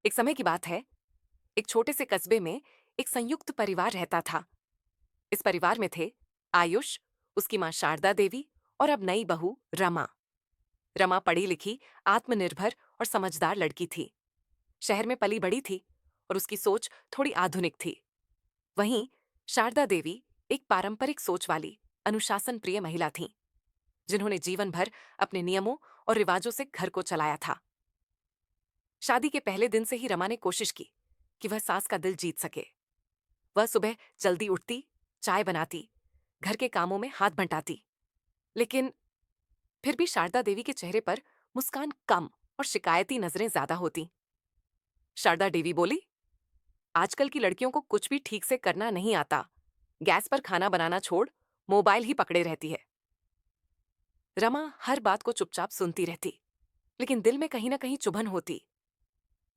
एक समय की बात है। एक छोटे से कस्बे में एक संयुक्त परिवार रहता था। इस परिवार में थे आयुष, उसकी मां शारदा देवी और अब नई बहू रमा। रमा पढ़ी लिखी, आत्मनिर्भर और समझदार लड़की थी। शहर में पली बड़ी थी और उसकी सोच थोड़ी आधुनिक थी। वहीं शारदा देवी एक पारंपरिक सोच वाली, अनुशासन प्रिय महिला थीं, जिन्होंने जीवन भर अपने नियमों और रिवाजों से घर को चलाया था। शादी के पहले दिन से ही रमा ने कोशिश की कि वह सास का दिल जीत सके। वह सुबह जल्दी उठती, चाय बनाती, घर के कामों में हाथ बंटाती। लेकिन फिर भी शारदा देवी के चेहरे पर मुस्कान कम और शिकायती नजरें ज्यादा होती। शारदा देवी बोली, आजकल की लड़कियों को कुछ भी ठीक से करना नहीं आता। गैस पर खाना बनाना छोड़ मोबाइल ही पकड़े रहती है। रमा हर बात को चुपचाप सुनती रहती, लेकिन दिल में कहीं ना कहीं चुभन होती।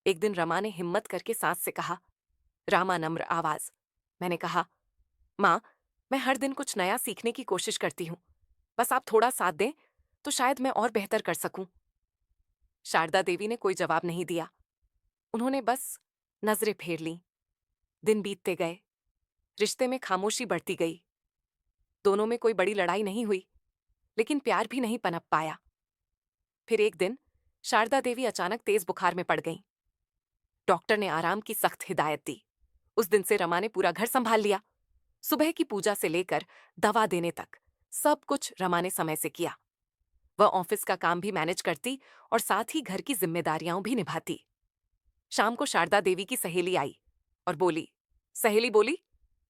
एक दिन रमा ने हिम्मत करके सास से कहा, रामा नम्र आवाज। मैंने कहा, माँ, मैं हर दिन कुछ नया सीखने की कोशिश करती हूँ। बस आप थोड़ा साथ दें तो शायद मैं और बेहतर कर सकूं। शारदा देवी ने कोई जवाब नहीं दिया। उन्होंने बस नजरें फेर लीं। दिन बीतते गए, रिश्ते में खामोशी बढ़ती गई। दोनों में कोई बड़ी लड़ाई नहीं हुई, लेकिन प्यार भी नहीं पनप पाया। फिर एक दिन शारदा देवी अचानक तेज बुखार में पड़ गईं। डॉक्टर ने आराम की सख्त हिदायत दी। उस दिन से रमा ने पूरा घर संभाल लिया। सुबह की पूजा से लेकर दवा देने तक सब कुछ रमा ने समय से किया। वह ऑफिस का काम भी मैनेज करती और साथ ही घर की जिम्मेदारियां भी निभाती। शाम को शारदा देवी की सहेली आई और बोली, सहेली बोली,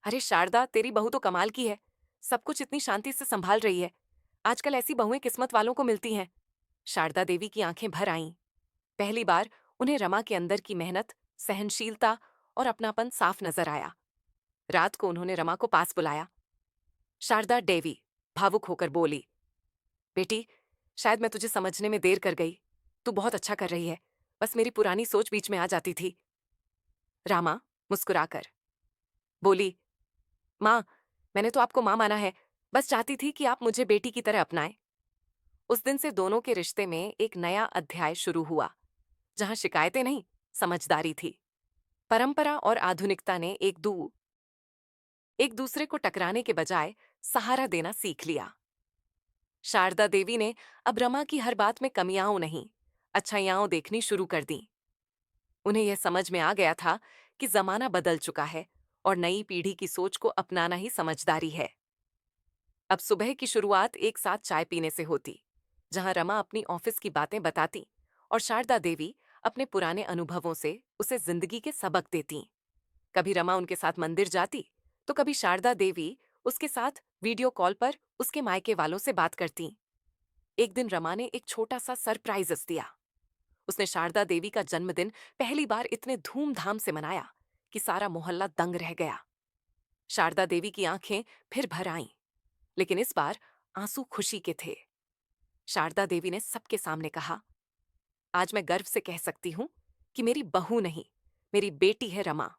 अरे शारदा, तेरी बहू तो कमाल की है। सब कुछ इतनी शांति से संभाल रही है। आजकल ऐसी बहुएं किस्मत वालों को मिलती हैं। शारदा देवी की आंखें भर आईं। पहली बार उन्हें रमा के अंदर की मेहनत, सहनशीलता और अपनापन साफ नजर आया। रात को उन्होंने रमा को पास बुलाया। शारदा देवी भावुक होकर बोली, बेटी, शायद मैं तुझे समझने में देर कर गई। तू बहुत अच्छा कर रही है। बस मेरी पुरानी सोच बीच में आ जाती थी। रामा मुस्कुराकर बोली, माँ, मैंने तो आपको माँ माना है। बस चाहती थी कि आप मुझे बेटी की तरह अपनाएं। उस दिन से दोनों के रिश्ते में एक नया अध्याय शुरू हुआ, जहां शिकायतें नहीं, समझदारी थी। परंपरा और आधुनिकता ने एक दूसरे को टकराने के बजाय सहारा देना सीख लिया। शारदा देवी ने अब रमा की हर बात में कमियां नहीं, अच्छाइयां देखनी शुरू कर दी। उन्हें यह समझ में आ गया था कि जमाना बदल चुका है और नई पीढ़ी की सोच को अपनाना ही समझदारी है। अब सुबह की शुरुआत एक साथ चाय पीने से होती, जहां रमा अपनी ऑफिस की बातें बताती और शारदा देवी अपने पुराने अनुभवों से उसे जिंदगी के सबक देती। कभी रमा उनके साथ मंदिर जाती, तो कभी शारदा देवी उसके साथ वीडियो कॉल पर उसके मायके वालों से बात करती। एक दिन रमा ने एक छोटा सा सरप्राइज दिया। उसने शारदा देवी का जन्मदिन पहली बार इतने धूमधाम से मनाया कि सारा मोहल्ला दंग रह गया। शारदा देवी की आंखें फिर भर आईं, लेकिन इस बार आंसू खुशी के थे। शारदा देवी ने सबके सामने कहा, आज मैं गर्व से कह सकती हूं कि मेरी बहू नहीं, मेरी बेटी है रमा।